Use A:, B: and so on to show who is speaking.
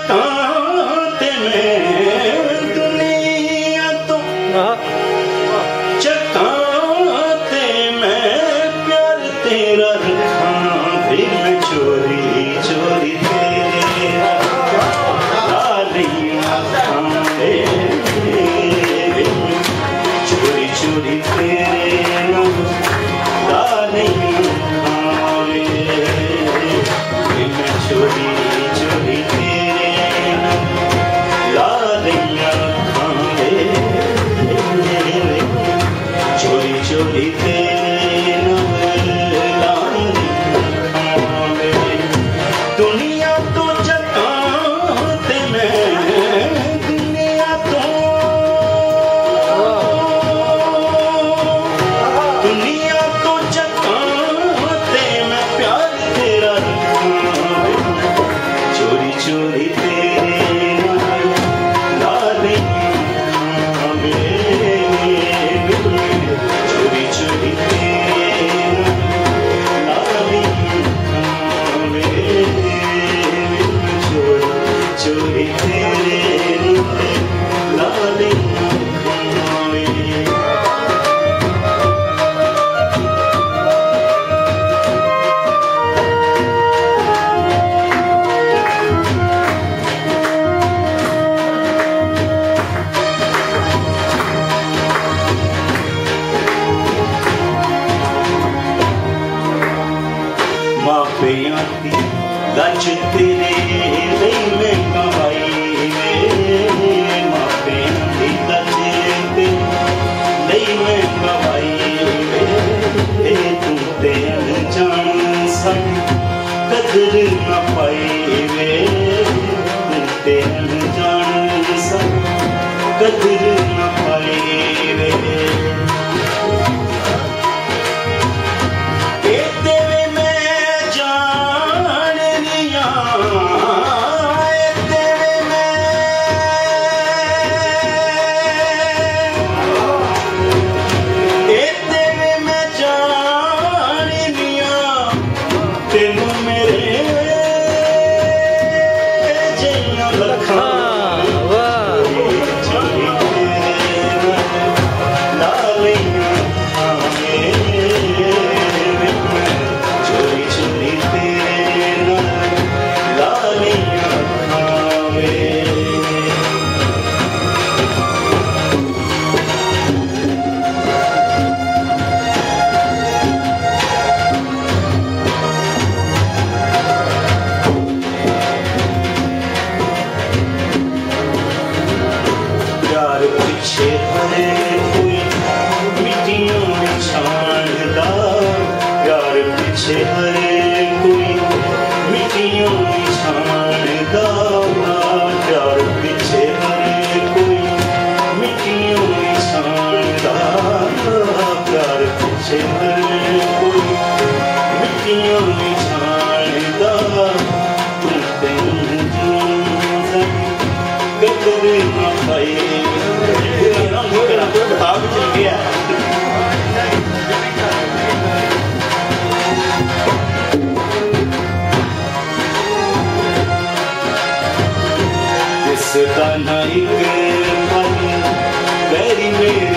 A: चकाते मैं दुनिया तो चकाते मैं प्यार तेरा रखा फिर मैं चोरी चोरी तेरे लालियां खाए चोरी चोरी तेरे लालियां खाए मैं चोरी चोरी तेरे लालियां खाए चोरी चोरी तेरे लालियां खाए दुनिया तो चकाते मैं दुनिया तो चकाते मैं प्यार तेरा चोरी चोरी तेरे लालियां चोरी चोरी तेरे लालियां चोरी तेरे लालियां मापियां दी लच तेरे लिए मैं कमाई वे मापियां दी लच तेरे लिए मैं कमाई वे तू ते अनजान सन कदर न पाई वे तू ते अनजान सन कदर न पाई वे पीछे हरे कोई मिट्टियों में छानदा यार पीछे हरे कोई मिट्टियों में छानदा यार पीछे हरे कोई मिट्टियों में छानदा यार पीछे हरे कोई मिट्टियों में छानदा कदर न पाई चल गया इसका ना एक पल पैरी में